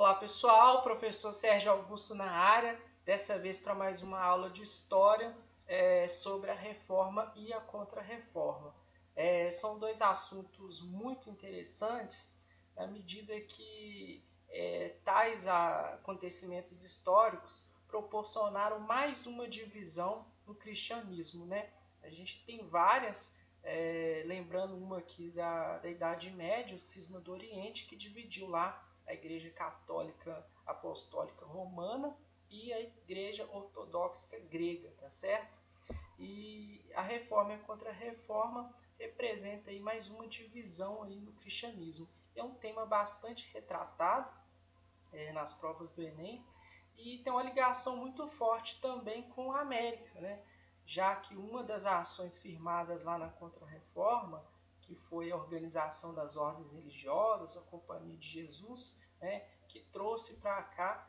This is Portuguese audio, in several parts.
Olá pessoal, professor Sérgio Augusto na área, dessa vez para mais uma aula de História sobre a Reforma e a Contra-Reforma. São dois assuntos muito interessantes na medida que tais acontecimentos históricos proporcionaram mais uma divisão no cristianismo, né? A gente tem várias, lembrando uma aqui da Idade Média, o Cisma do Oriente, que dividiu lá a Igreja Católica Apostólica Romana e a Igreja Ortodoxa Grega, tá certo? E a Reforma e a Contra-Reforma representa aí mais uma divisão aí no cristianismo. É um tema bastante retratado nas provas do Enem e tem uma ligação muito forte também com a América, né? Já que uma das ações firmadas lá na Contra-Reforma, que foi a organização das ordens religiosas, a Companhia de Jesus, né, que trouxe para cá,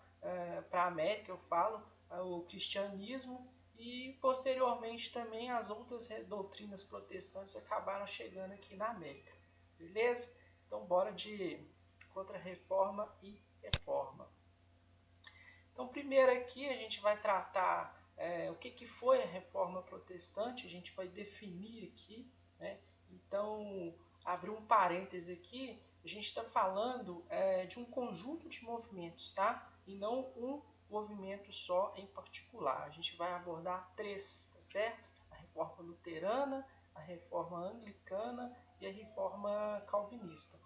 para a América, eu falo, o cristianismo e posteriormente também as outras doutrinas protestantes acabaram chegando aqui na América. Beleza? Então bora de Contra-Reforma e Reforma. Então primeiro aqui a gente vai tratar o que foi a Reforma Protestante, a gente vai definir aqui, né? Então, abrir um parêntese aqui, a gente está falando de um conjunto de movimentos, tá? E não um movimento só em particular. A gente vai abordar três, tá certo? A Reforma Luterana, a Reforma Anglicana e a Reforma Calvinista.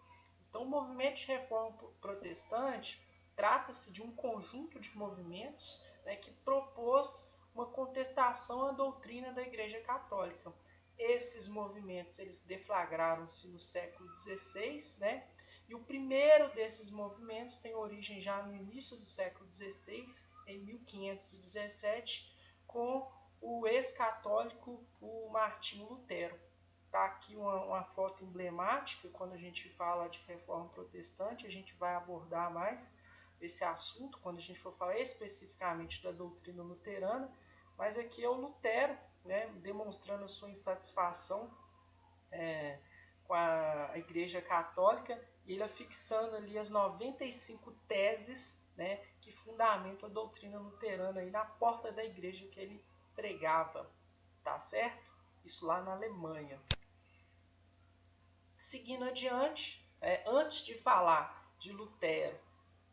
Então, o movimento de reforma protestante trata-se de um conjunto de movimentos, né, que propôs uma contestação à doutrina da Igreja Católica. Esses movimentos eles deflagraram-se no século XVI, né? E o primeiro desses movimentos tem origem já no início do século XVI, em 1517, com o ex-católico o Martinho Lutero. Está aqui uma foto emblemática, quando a gente fala de reforma protestante, a gente vai abordar mais esse assunto, quando a gente for falar especificamente da doutrina luterana, mas aqui é o Lutero, né, demonstrando a sua insatisfação com a Igreja Católica, e ele afixando ali as 95 teses, né, que fundamentam a doutrina luterana aí na porta da igreja que ele pregava, tá certo? Isso lá na Alemanha. Seguindo adiante, antes de falar de Lutero,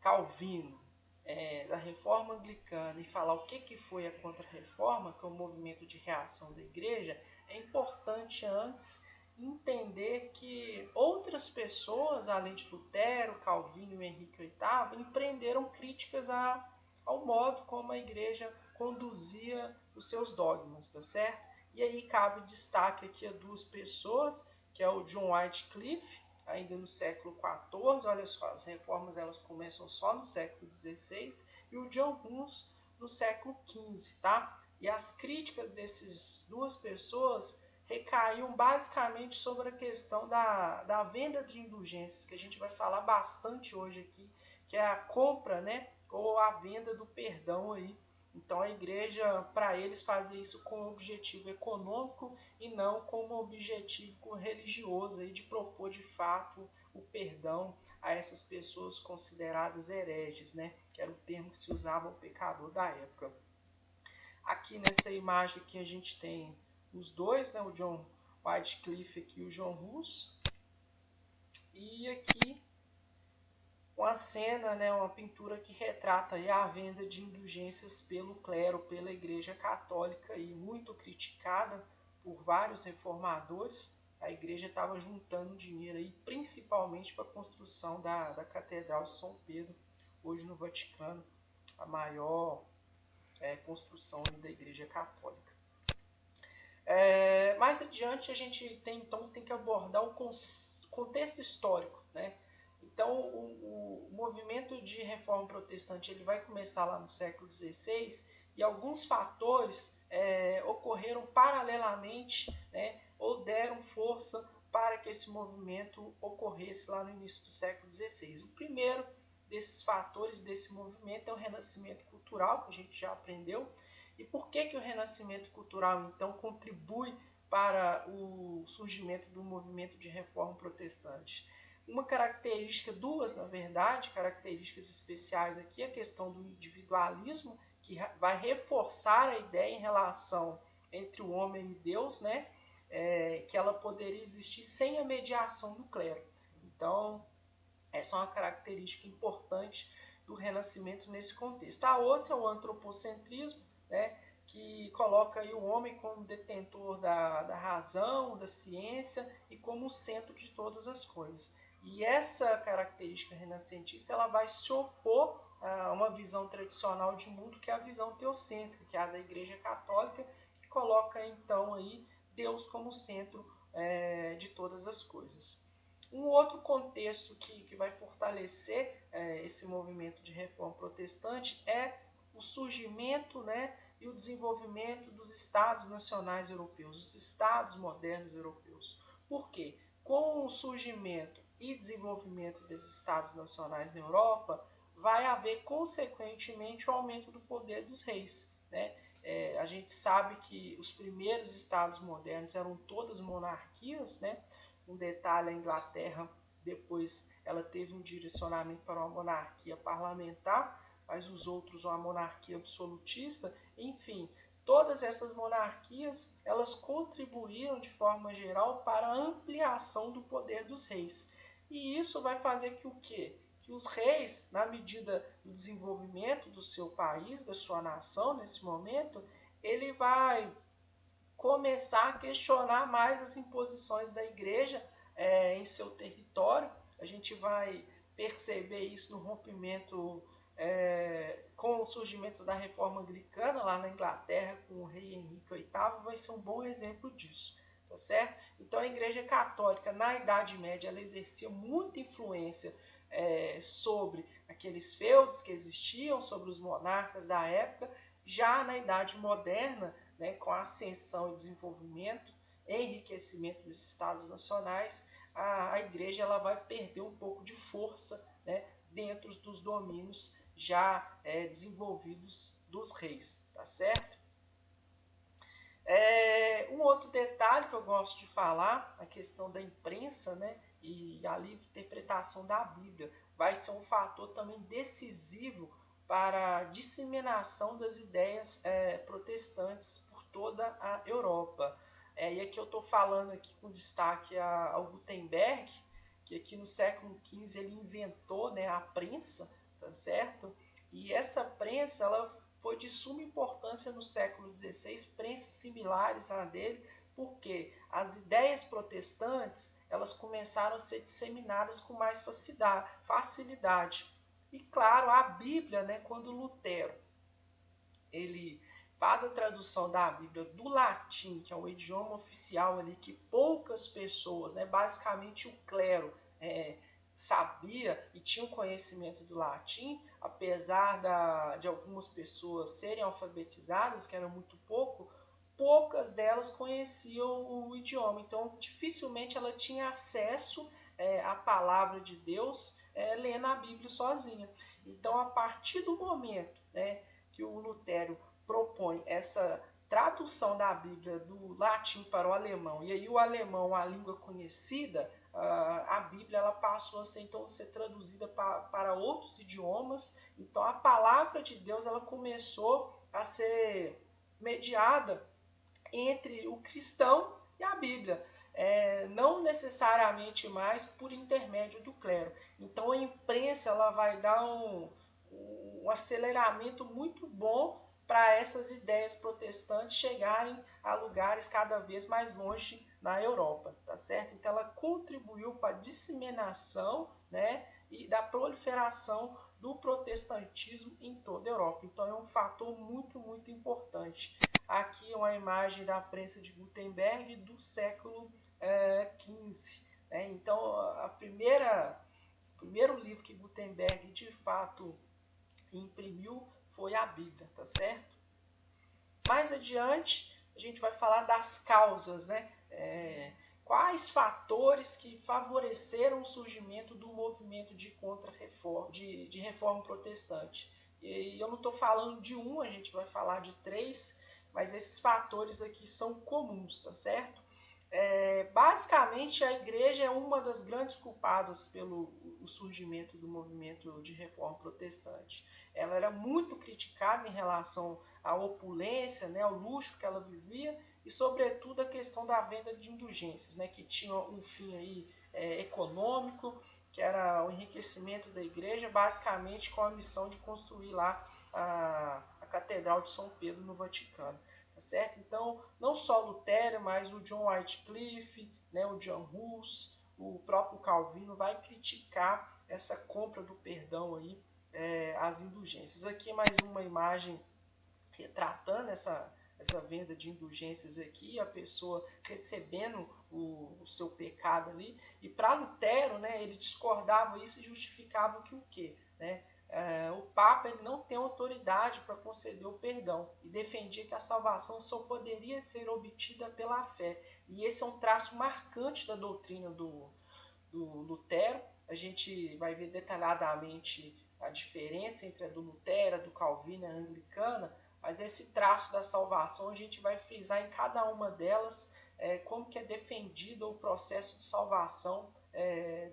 Calvino, da Reforma Anglicana e falar o que foi a Contra-Reforma, que é um movimento de reação da Igreja, é importante antes entender que outras pessoas, além de Lutero, Calvino e Henrique VIII, empreenderam críticas ao modo como a Igreja conduzia os seus dogmas, tá certo? E aí cabe destaque aqui a duas pessoas, que é o John Wycliffe, ainda no século XIV, olha só, as reformas elas começam só no século XVI, e o John Hus no século XV, tá? E as críticas dessas duas pessoas recaíam basicamente sobre a questão da venda de indulgências, que a gente vai falar bastante hoje aqui, que é a compra, né, ou a venda do perdão aí. Então a igreja, para eles, fazia isso com objetivo econômico e não com um objetivo religioso aí de propor de fato o perdão a essas pessoas consideradas hereges, né? Que era o termo que se usava ao pecador da época. Aqui nessa imagem aqui a gente tem os dois, né? O John Wycliffe aqui e o John Hus. E aqui uma cena, né, uma pintura que retrata aí a venda de indulgências pelo clero, pela Igreja Católica, e muito criticada por vários reformadores. A igreja estava juntando dinheiro aí, principalmente para a construção da Catedral de São Pedro, hoje no Vaticano, a maior construção da Igreja Católica. Mais adiante a gente tem que abordar o contexto histórico, né? Então, o movimento de reforma protestante ele vai começar lá no século XVI e alguns fatores ocorreram paralelamente, né, ou deram força para que esse movimento ocorresse lá no início do século XVI. O primeiro desses fatores desse movimento é o renascimento cultural, que a gente já aprendeu. E por que o renascimento cultural, então, contribui para o surgimento do movimento de reforma protestante? Uma característica, duas na verdade, características especiais aqui, a questão do individualismo, que vai reforçar a ideia em relação entre o homem e Deus, né? Que ela poderia existir sem a mediação do clero. Então, essa é uma característica importante do Renascimento nesse contexto. A outra é o antropocentrismo, né, que coloca aí o homem como detentor da razão, da ciência e como o centro de todas as coisas. E essa característica renascentista ela vai se opor a uma visão tradicional de mundo, que é a visão teocêntrica, que é a da Igreja Católica, que coloca então aí Deus como centro de todas as coisas. Um outro contexto que vai fortalecer esse movimento de reforma protestante é o surgimento, né, e o desenvolvimento dos Estados nacionais europeus, os Estados modernos europeus. Por quê? Com o surgimento e desenvolvimento desses Estados nacionais na Europa, vai haver, consequentemente, o aumento do poder dos reis, né? A gente sabe que os primeiros Estados modernos eram todas monarquias, né? Um detalhe, a Inglaterra, depois ela teve um direcionamento para uma monarquia parlamentar, mas os outros uma monarquia absolutista. Enfim, todas essas monarquias, elas contribuíram de forma geral para a ampliação do poder dos reis. E isso vai fazer que o quê? Que os reis, na medida do desenvolvimento do seu país, da sua nação, nesse momento, ele vai começar a questionar mais as imposições da igreja em seu território. A gente vai perceber isso no rompimento com o surgimento da reforma anglicana lá na Inglaterra, com o rei Henrique VIII, vai ser um bom exemplo disso, tá certo? Então a igreja católica na Idade Média ela exercia muita influência sobre aqueles feudos que existiam, sobre os monarcas da época. Já na Idade Moderna, né, com a ascensão e desenvolvimento, enriquecimento dos estados nacionais, a igreja ela vai perder um pouco de força, né, dentro dos domínios já desenvolvidos dos reis, tá certo? Um outro detalhe que eu gosto de falar, a questão da imprensa, né, e a livre interpretação da Bíblia, vai ser um fator também decisivo para a disseminação das ideias protestantes por toda a Europa. E aqui eu estou falando aqui com destaque ao Gutenberg, que aqui no século XV ele inventou, né, a prensa, tá certo? E essa prensa ela foi de suma importância no século XVI, prensas similares à dele, porque as ideias protestantes elas começaram a ser disseminadas com mais facilidade. E claro, a Bíblia, né, quando Lutero ele faz a tradução da Bíblia do latim, que é o idioma oficial ali que poucas pessoas, né, basicamente o clero, sabia e tinha o conhecimento do latim, apesar de algumas pessoas serem alfabetizadas, que era muito poucas delas conheciam o idioma. Então, dificilmente ela tinha acesso à palavra de Deus lendo a Bíblia sozinha. Então, a partir do momento, né, que o Lutero propõe essa tradução da Bíblia do latim para o alemão, e aí o alemão, a língua conhecida, a Bíblia ela passou a ser, então, ser traduzida para outros idiomas. Então a palavra de Deus ela começou a ser mediada entre o cristão e a Bíblia, não necessariamente mais por intermédio do clero. Então a imprensa ela vai dar um aceleramento muito bom para essas ideias protestantes chegarem a lugares cada vez mais longe na Europa, tá certo? Então ela contribuiu para a disseminação, né, e da proliferação do protestantismo em toda a Europa. Então é um fator muito, muito importante. Aqui é uma imagem da prensa de Gutenberg do século XV. Então o primeiro livro que Gutenberg de fato imprimiu foi a Bíblia, tá certo? Mais adiante, a gente vai falar das causas, né? Quais fatores que favoreceram o surgimento do movimento de contra-reforma, de reforma protestante. E eu não estou falando de um, a gente vai falar de três, mas esses fatores aqui são comuns, tá certo? Basicamente, a igreja é uma das grandes culpadas pelo o surgimento do movimento de reforma protestante. Ela era muito criticada em relação à opulência, né, ao luxo que ela vivia e, sobretudo, a questão da venda de indulgências, né, que tinha um fim aí, econômico, que era o enriquecimento da igreja, basicamente com a missão de construir lá a Catedral de São Pedro no Vaticano. Tá certo? Então, não só Lutero, mas o John Wycliffe, né, o John Hus, o próprio Calvino vai criticar essa compra do perdão aí, as indulgências. Aqui mais uma imagem retratando essa venda de indulgências aqui, a pessoa recebendo o seu pecado ali. E para Lutero, né, ele discordava isso e justificava que o quê? Né? O Papa ele não tem autoridade para conceder o perdão e defendia que a salvação só poderia ser obtida pela fé. E esse é um traço marcante da doutrina do Lutero. A gente vai ver detalhadamente a diferença entre a do Lutero, a do Calvino e a anglicana, mas esse traço da salvação a gente vai frisar em cada uma delas como que é defendido o processo de salvação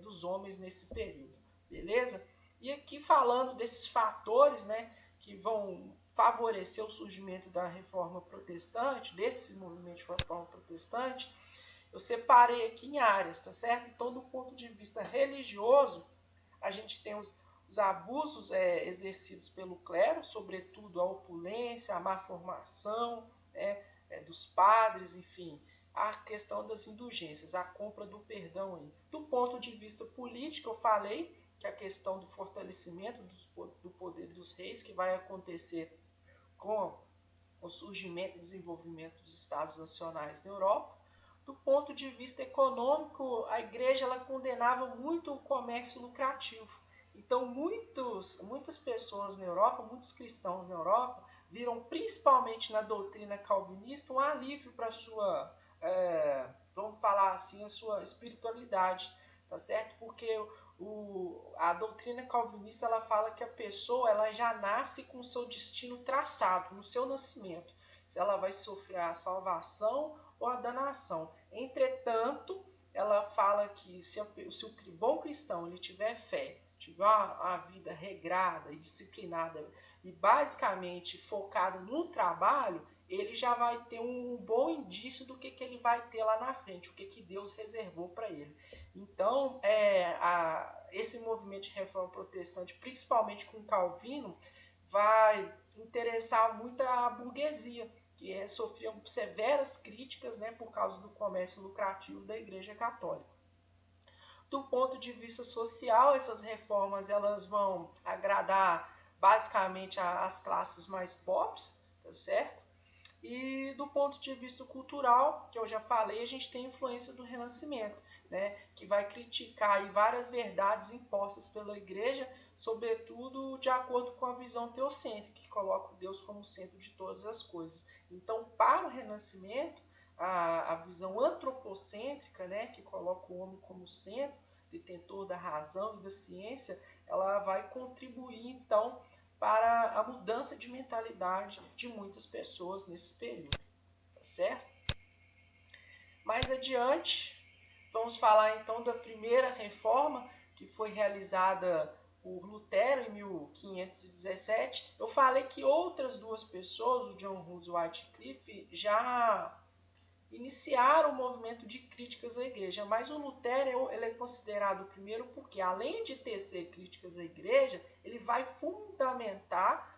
dos homens nesse período, beleza? E aqui falando desses fatores, né, que vão favorecer o surgimento da reforma protestante, desse movimento de reforma protestante, eu separei aqui em áreas, tá certo? Então, do ponto de vista religioso, a gente tem os abusos exercidos pelo clero, sobretudo a opulência, a má formação dos padres, enfim, a questão das indulgências, a compra do perdão aí. Do ponto de vista político, eu falei que a questão do fortalecimento do poder dos reis, que vai acontecer com o surgimento e desenvolvimento dos Estados nacionais na Europa. Do ponto de vista econômico, a igreja ela condenava muito o comércio lucrativo. Então, muitas pessoas na Europa, muitos cristãos na Europa, viram principalmente na doutrina calvinista um alívio para a sua, vamos falar assim, a sua espiritualidade, tá certo? Porque a doutrina calvinista ela fala que a pessoa ela já nasce com o seu destino traçado no seu nascimento. Se ela vai sofrer a salvação ou a danação. Entretanto, ela fala que se o bom cristão ele tiver fé, tiver uma vida regrada e disciplinada e basicamente focado no trabalho, ele já vai ter um bom indício do que ele vai ter lá na frente, o que Deus reservou para ele. Então, esse movimento de reforma protestante, principalmente com Calvino, vai interessar muito a burguesia, que sofria severas críticas, né, por causa do comércio lucrativo da Igreja Católica. Do ponto de vista social, essas reformas elas vão agradar basicamente as classes mais pobres, tá certo? E do ponto de vista cultural, que eu já falei, a gente tem a influência do Renascimento, né, que vai criticar aí várias verdades impostas pela igreja, sobretudo de acordo com a visão teocêntrica, que coloca Deus como centro de todas as coisas. Então, para o Renascimento, a visão antropocêntrica, né, que coloca o homem como centro, detentor da razão e da ciência, ela vai contribuir, então, para a mudança de mentalidade de muitas pessoas nesse período, tá certo? Mais adiante, vamos falar então da primeira reforma que foi realizada por Lutero em 1517. Eu falei que outras duas pessoas, o John Hus e o Wycliffe, já iniciaram o movimento de críticas à igreja, mas o Lutero ele é considerado o primeiro porque, além de tecer críticas à igreja, ele vai fundamentar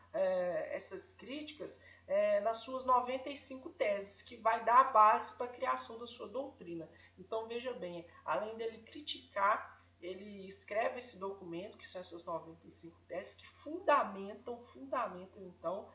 essas críticas nas suas 95 teses, que vai dar a base para a criação da sua doutrina. Então, veja bem, além dele criticar, ele escreve esse documento, que são essas 95 teses, que fundamentam então,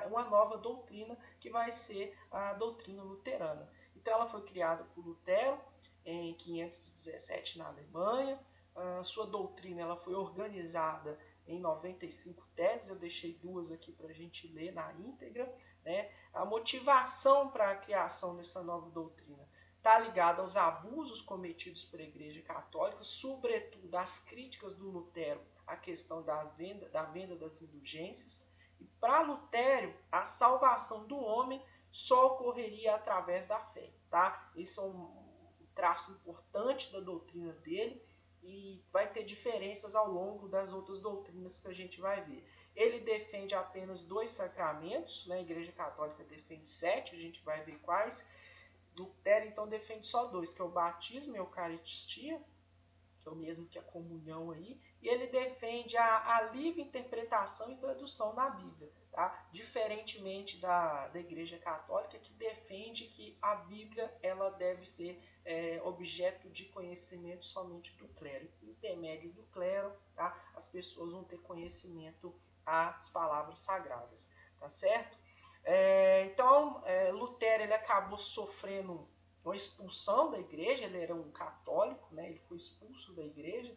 uma nova doutrina, que vai ser a doutrina luterana. Então, ela foi criada por Lutero em 517 na Alemanha. A sua doutrina ela foi organizada em 95 teses, eu deixei duas aqui para a gente ler na íntegra. Né? A motivação para a criação dessa nova doutrina está ligada aos abusos cometidos pela Igreja Católica, sobretudo às críticas do Lutero à questão da venda das indulgências. E para Lutero, a salvação do homem só ocorreria através da fé. Tá? Esse é um traço importante da doutrina dele e vai ter diferenças ao longo das outras doutrinas que a gente vai ver. Ele defende apenas 2 sacramentos, né? A Igreja Católica defende 7, a gente vai ver quais. Lutero, então, defende só 2, que é o batismo e a Eucaristia, que é o mesmo que a comunhão aí, e ele defende a livre interpretação e tradução da Bíblia, tá? Diferentemente da Igreja Católica, que defende que a Bíblia ela deve ser objeto de conhecimento somente do clero. Por intermédio do clero, tá? As pessoas vão ter conhecimento às palavras sagradas, tá certo? Então, Lutero ele acabou sofrendo uma expulsão da igreja, ele era um católico, né? Ele foi expulso da igreja,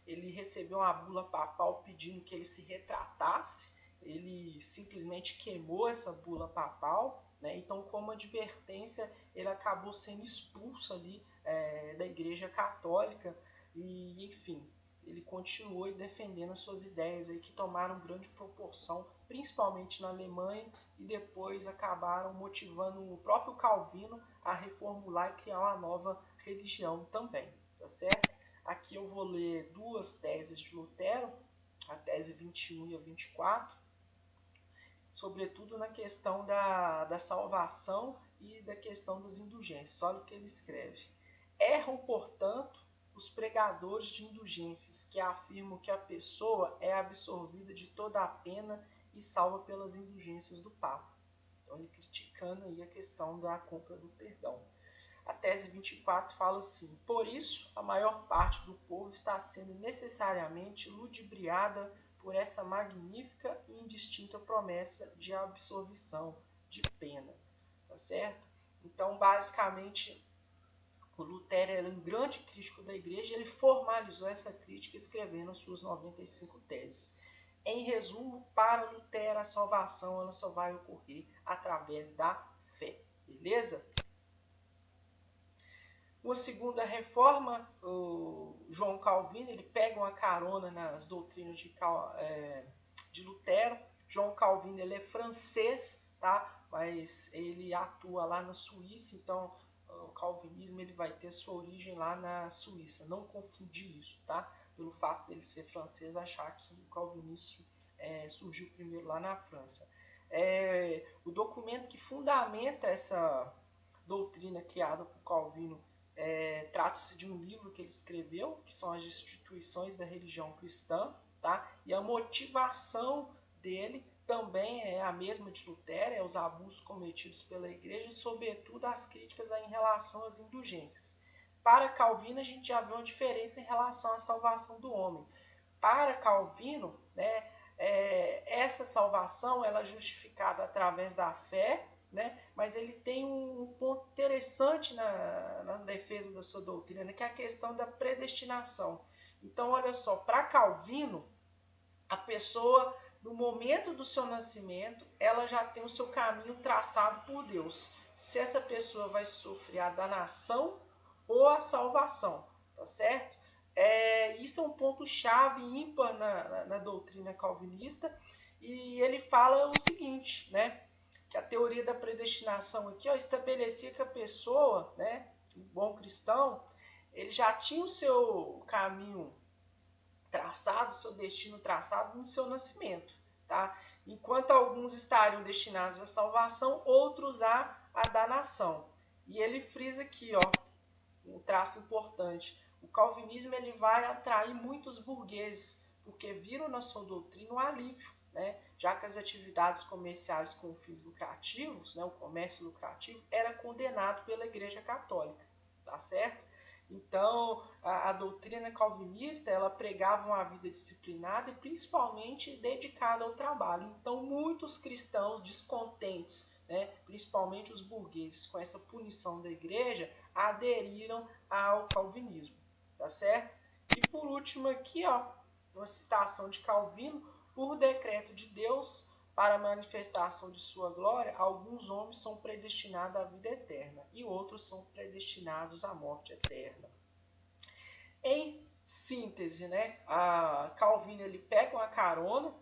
ele recebeu uma bula papal pedindo que ele se retratasse, ele simplesmente queimou essa bula papal, né? Então, como advertência, ele acabou sendo expulso ali da igreja católica e, enfim, ele continuou defendendo as suas ideias aí que tomaram grande proporção, principalmente na Alemanha, e depois acabaram motivando o próprio Calvino a reformular e criar uma nova religião também, tá certo? Aqui eu vou ler 2 teses de Lutero, a tese 21 e a 24, sobretudo na questão da salvação e da questão das indulgências. Olha o que ele escreve. Erram, portanto, os pregadores de indulgências, que afirmam que a pessoa é absorvida de toda a pena e salva pelas indulgências do Papa. Então, ele criticando aí a questão da compra do perdão. A tese 24 fala assim: por isso, a maior parte do povo está sendo necessariamente ludibriada por essa magnífica e indistinta promessa de absolvição de pena. Tá certo? Então, basicamente, o Lutero era um grande crítico da igreja e ele formalizou essa crítica escrevendo suas 95 teses. Em resumo, para Lutero, a salvação ela só vai ocorrer através da fé. Beleza? Uma segunda reforma, o João Calvino, ele pega uma carona nas doutrinas de Lutero. João Calvino ele é francês, tá? Mas ele atua lá na Suíça, então o calvinismo ele vai ter sua origem lá na Suíça. Não confundir isso, tá? Pelo fato dele ser francês, achar que o calvinismo surgiu primeiro lá na França. O documento que fundamenta essa doutrina criada por Calvino trata-se de um livro que ele escreveu, que são as instituições da religião cristã, tá? E a motivação dele também é a mesma de Lutero, é os abusos cometidos pela igreja e, sobretudo, as críticas em relação às indulgências. Para Calvino, a gente já vê uma diferença em relação à salvação do homem. Para Calvino, né, essa salvação ela é justificada através da fé, né? Mas ele tem um ponto interessante na defesa da sua doutrina, que é a questão da predestinação. Então, olha só, para Calvino, a pessoa, no momento do seu nascimento, ela já tem o seu caminho traçado por Deus. Se essa pessoa vai sofrer a danação ou a salvação, tá certo? Isso é um ponto-chave ímpar na doutrina calvinista, e ele fala o seguinte, né? Que a teoria da predestinação aqui estabelecia que a pessoa, né, um bom cristão, ele já tinha o seu caminho traçado, seu destino traçado no seu nascimento, tá? Enquanto alguns estariam destinados à salvação, outros à danação. E ele frisa aqui, um traço importante. O calvinismo ele vai atrair muitos burgueses, porque viram na sua doutrina um alívio, né? Já que as atividades comerciais com fins lucrativos, né, o comércio lucrativo, era condenado pela Igreja Católica, tá certo? Então, a doutrina calvinista, ela pregava uma vida disciplinada e principalmente dedicada ao trabalho. Então, muitos cristãos descontentes, né, principalmente os burgueses, com essa punição da igreja, aderiram ao calvinismo, tá certo? E por último aqui, uma citação de Calvino: por decreto de Deus, para a manifestação de sua glória, alguns homens são predestinados à vida eterna e outros são predestinados à morte eterna. Em síntese, né? A Calvino ele pega uma carona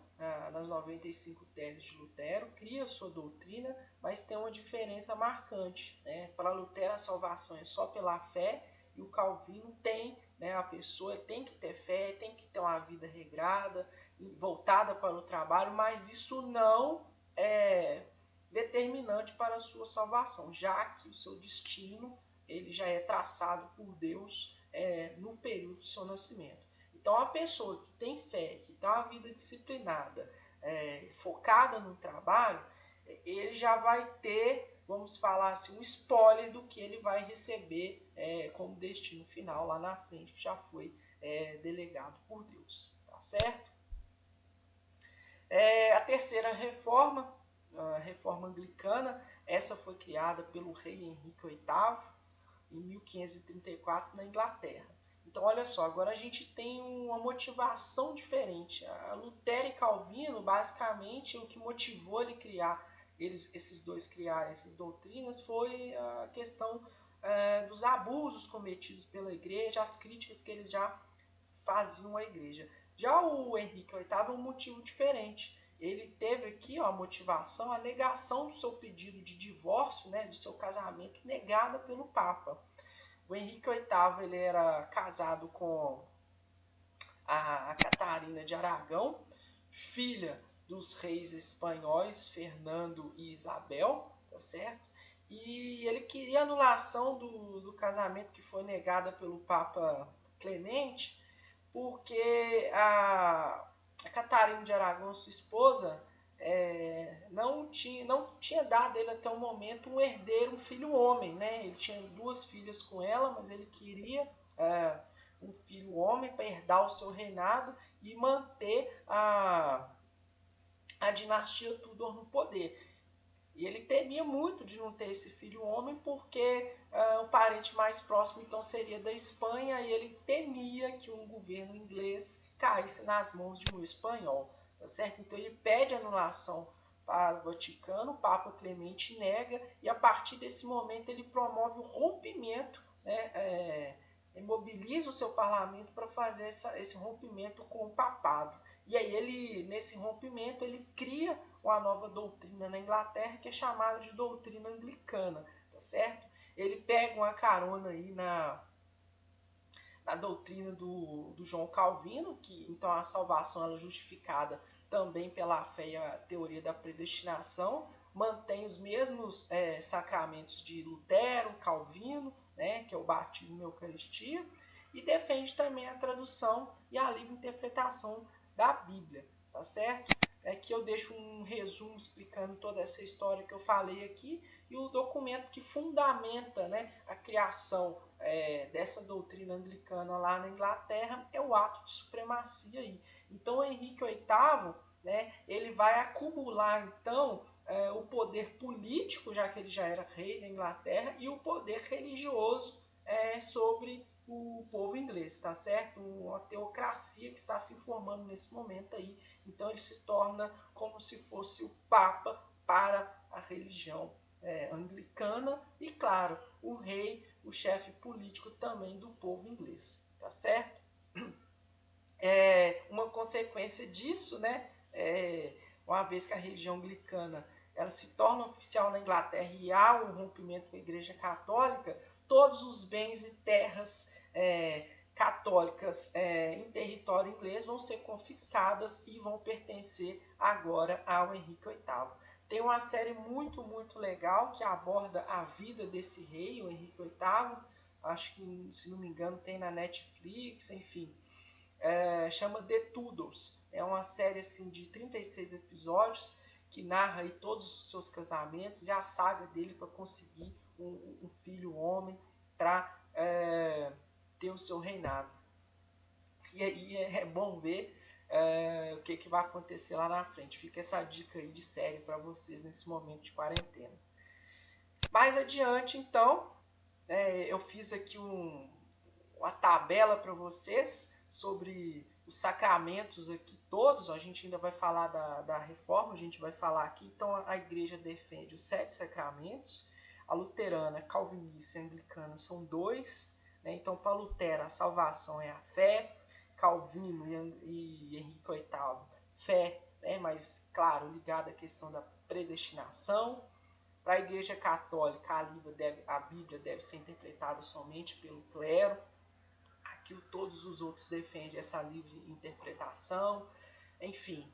nas 95 teses de Lutero, cria sua doutrina, mas tem uma diferença marcante, né? Para Lutero a salvação é só pela fé, e o Calvino tem, né, a pessoa tem que ter fé, tem que ter uma vida regrada, voltada para o trabalho, mas isso não é determinante para a sua salvação, já que o seu destino ele já é traçado por Deus no período do seu nascimento. Então, a pessoa que tem fé, que tem uma vida disciplinada, focada no trabalho, ele já vai ter, vamos falar assim, um spoiler do que ele vai receber como destino final lá na frente, que já foi delegado por Deus. Tá certo? A terceira reforma, a reforma anglicana, essa foi criada pelo rei Henrique VIII em 1534 na Inglaterra. Então, olha só, agora a gente tem uma motivação diferente. A Lutero e Calvino, basicamente, o que motivou ele criar, esses dois criarem essas doutrinas, foi a questão dos abusos cometidos pela igreja, as críticas que eles já faziam à igreja. Já o Henrique VIII é um motivo diferente. Ele teve aqui a motivação, a negação do seu pedido de divórcio, né, do seu casamento, negada pelo Papa. O Henrique VIII ele era casado com a Catarina de Aragão, filha dos reis espanhóis Fernando e Isabel, tá certo? E ele queria a anulação do casamento que foi negada pelo Papa Clemente, porque a Catarina de Aragão, sua esposa, não tinha dado ele até o momento um herdeiro, um filho homem, né? Ele tinha 2 filhas com ela, mas ele queria um filho homem para herdar o seu reinado e manter a dinastia Tudor no poder. E ele temia muito de não ter esse filho homem, porque o parente mais próximo então seria da Espanha, e ele temia que um governo inglês caísse nas mãos de um espanhol, tá certo? Então ele pede anulação para o Vaticano, o Papa Clemente nega, e a partir desse momento ele promove o rompimento, né, mobiliza o seu parlamento para fazer esse rompimento com o papado. E aí ele, nesse rompimento, ele cria uma nova doutrina na Inglaterra, que é chamada de doutrina anglicana, tá certo? Ele pega uma carona aí na doutrina do João Calvino, que então a salvação ela é justificada também pela fé e a teoria da predestinação, mantém os mesmos sacramentos de Lutero, Calvino, né, que é o batismo e a Eucaristia, e defende também a tradução e a livre interpretação da Bíblia, tá certo? Aqui eu deixo um resumo explicando toda essa história que eu falei aqui, e o documento que fundamenta, né, a criação dessa doutrina anglicana lá na Inglaterra é o Ato de Supremacia aí. Então, o Henrique VIII, né, ele vai acumular então o poder político, já que ele já era rei da Inglaterra, e o poder religioso sobre o povo inglês, tá certo? Uma teocracia que está se formando nesse momento aí. Então ele se torna como se fosse o Papa para a religião anglicana e, claro, o rei, o chefe político também do povo inglês, tá certo? Uma consequência disso, né, uma vez que a religião anglicana ela se torna oficial na Inglaterra e há um rompimento com a Igreja Católica, todos os bens e terras católicas em território inglês vão ser confiscadas e vão pertencer agora ao Henrique VIII. Tem uma série muito, muito legal que aborda a vida desse rei, o Henrique VIII, acho que, se não me engano, tem na Netflix, enfim. Chama The Tudors. É uma série assim, de 36 episódios que narra aí todos os seus casamentos e a saga dele para conseguir um filho homem para ter o seu reinado. E aí é bom ver o que vai acontecer lá na frente. Fica essa dica aí de série para vocês nesse momento de quarentena. Mais adiante, então, eu fiz aqui uma tabela para vocês sobre os sacramentos aqui todos. A gente ainda vai falar da reforma, a gente vai falar aqui. Então a igreja defende os 7 sacramentos. A luterana, calvinista e anglicana são 2. Né? Então para Lutero a salvação é a fé, Calvino e Henrique VIII, fé, né, mas claro, ligada à questão da predestinação. Para a Igreja Católica, a Bíblia deve ser interpretada somente pelo clero. Aqui todos os outros defendem essa livre interpretação. Enfim,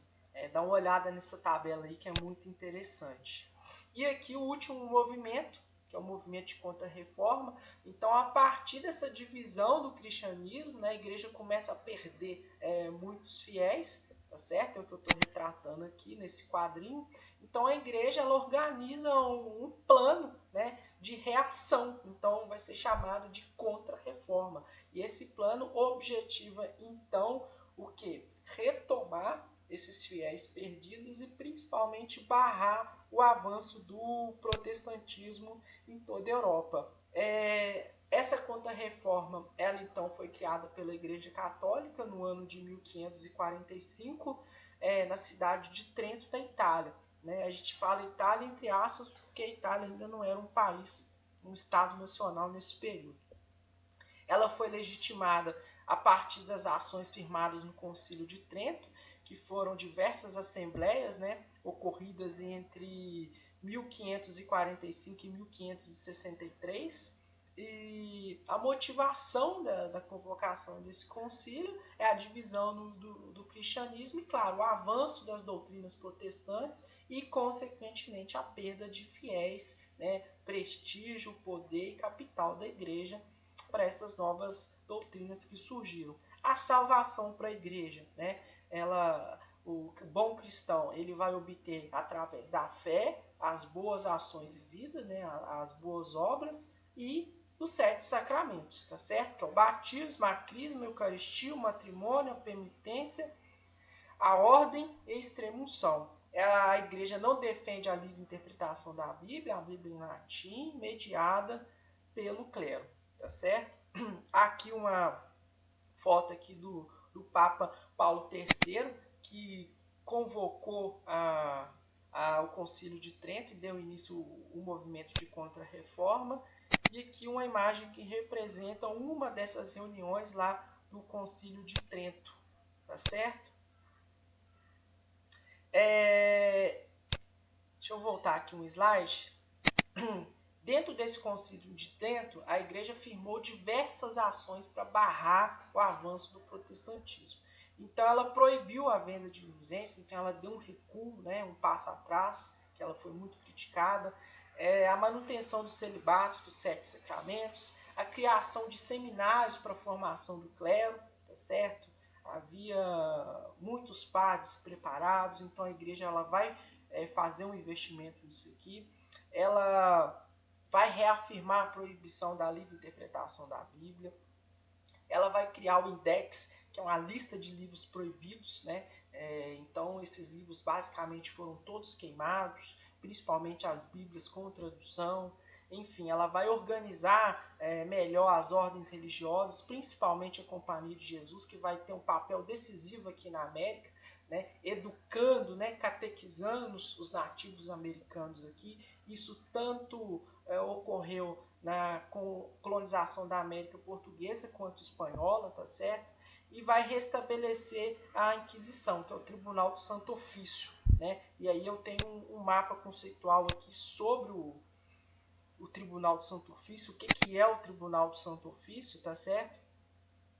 dá uma olhada nessa tabela aí que é muito interessante. E aqui o último movimento, que é o movimento de contra-reforma. Então, a partir dessa divisão do cristianismo, né, a igreja começa a perder muitos fiéis, tá certo? É o que eu estou retratando aqui nesse quadrinho. Então, a igreja ela organiza um plano, né, de reação. Então, vai ser chamado de contra-reforma. E esse plano objetiva, então, o quê? Retomar esses fiéis perdidos e principalmente barrar o avanço do protestantismo em toda a Europa. Essa contra-reforma, ela então foi criada pela Igreja Católica no ano de 1545, na cidade de Trento, da Itália. Né? A gente fala Itália entre aspas porque a Itália ainda não era um país, um Estado nacional nesse período. Ela foi legitimada a partir das ações firmadas no Concílio de Trento, que foram diversas assembleias, né, ocorridas entre 1545 e 1563. E a motivação da convocação desse concílio é a divisão do cristianismo e, claro, o avanço das doutrinas protestantes e, consequentemente, a perda de fiéis, né, prestígio, poder e capital da igreja para essas novas doutrinas que surgiram. A salvação para a igreja, né? O bom cristão ele vai obter através da fé, as boas ações e vida, né? As boas obras e os 7 sacramentos, tá certo? Que é o batismo, a crisma, a eucaristia, o matrimônio, a penitência, a ordem e a extrema-unção. A igreja não defende a livre interpretação da Bíblia, a Bíblia em latim, mediada pelo clero, tá certo? Aqui uma foto aqui do Papa Paulo III, que convocou o Concílio de Trento e deu início ao movimento de contra-reforma. E aqui uma imagem que representa uma dessas reuniões lá no Concílio de Trento, tá certo? Deixa eu voltar aqui um slide. Dentro desse concílio de Trento, a igreja firmou diversas ações para barrar o avanço do protestantismo. Então ela proibiu a venda de indulgências, então ela deu um recuo, né, um passo atrás, que ela foi muito criticada. A manutenção do celibato, dos 7 sacramentos, a criação de seminários para a formação do clero, tá certo? Havia muitos padres preparados, então a igreja ela vai fazer um investimento nisso aqui. Ela vai reafirmar a proibição da livre interpretação da Bíblia. Ela vai criar o Index, que é uma lista de livros proibidos, né? Então esses livros basicamente foram todos queimados, principalmente as Bíblias com tradução. Enfim, ela vai organizar melhor as ordens religiosas, principalmente a Companhia de Jesus, que vai ter um papel decisivo aqui na América, né, educando, né, catequizando os nativos americanos aqui. Isso tanto ocorreu na colonização da América Portuguesa quanto espanhola, tá certo? E vai restabelecer a Inquisição, que é o Tribunal do Santo Ofício, né? E aí eu tenho um mapa conceitual aqui sobre o Tribunal do Santo Ofício, o que é o Tribunal do Santo Ofício, tá certo?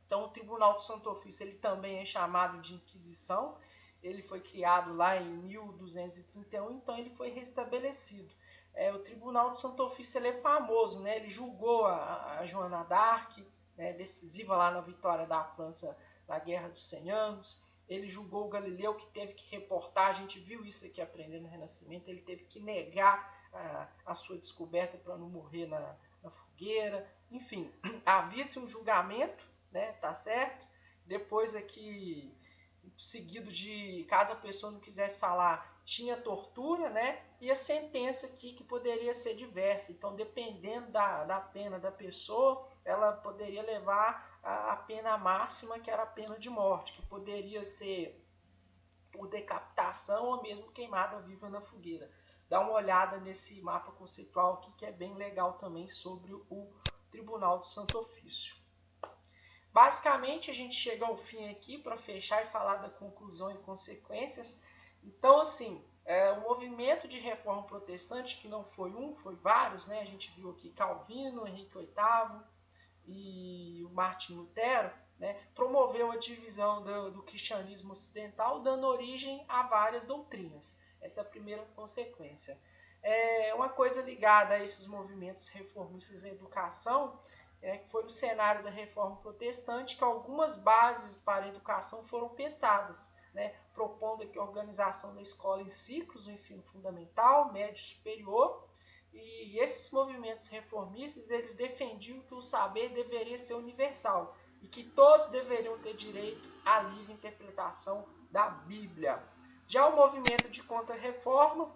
Então o Tribunal do Santo Ofício ele também é chamado de Inquisição. Ele foi criado lá em 1231, então ele foi restabelecido. O Tribunal do Santo Ofício ele é famoso, né? Ele julgou a Joana d'Arc, né? Decisiva lá na vitória da França na Guerra dos 100 Anos. Ele julgou o Galileu, que teve que reportar, a gente viu isso aqui aprendendo no Renascimento, ele teve que negar a sua descoberta para não morrer na fogueira. Enfim, havia-se um julgamento, né? Tá certo? Depois aqui seguido de, caso a pessoa não quisesse falar, tinha tortura, né? E a sentença aqui que poderia ser diversa. Então, dependendo da pena da pessoa, ela poderia levar a pena máxima, que era a pena de morte, que poderia ser por decapitação ou mesmo queimada viva na fogueira. Dá uma olhada nesse mapa conceitual aqui, que é bem legal também sobre o Tribunal do Santo Ofício. Basicamente, a gente chega ao fim aqui para fechar e falar da conclusão e consequências. Então, assim, o movimento de reforma protestante, que não foi um, foi vários, né? A gente viu aqui Calvino, Henrique VIII e o Martin Lutero, né? Promoveu a divisão do cristianismo ocidental, dando origem a várias doutrinas. Essa é a primeira consequência. Uma coisa ligada a esses movimentos reformistas em educação que foi no cenário da reforma protestante que algumas bases para a educação foram pensadas, né, propondo aqui a organização da escola em ciclos, o ensino fundamental, médio e superior, e esses movimentos reformistas eles defendiam que o saber deveria ser universal e que todos deveriam ter direito à livre interpretação da Bíblia. Já o movimento de contra-reforma,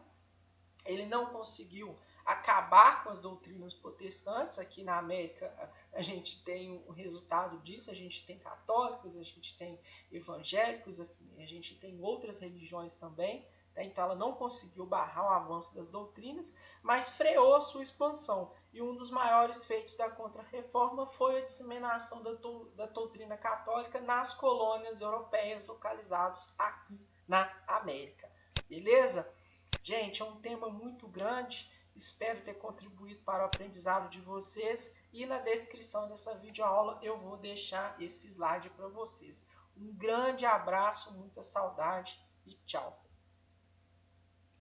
ele não conseguiu acabar com as doutrinas protestantes. Aqui na América a gente tem o resultado disso, a gente tem católicos, a gente tem evangélicos, a gente tem outras religiões também, tá? Então ela não conseguiu barrar o avanço das doutrinas, mas freou a sua expansão. E um dos maiores feitos da Contra-Reforma foi a disseminação da doutrina católica nas colônias europeias localizadas aqui na América. Beleza? Gente, é um tema muito grande, espero ter contribuído para o aprendizado de vocês e na descrição dessa videoaula eu vou deixar esse slide para vocês. Um grande abraço, muita saudade e tchau!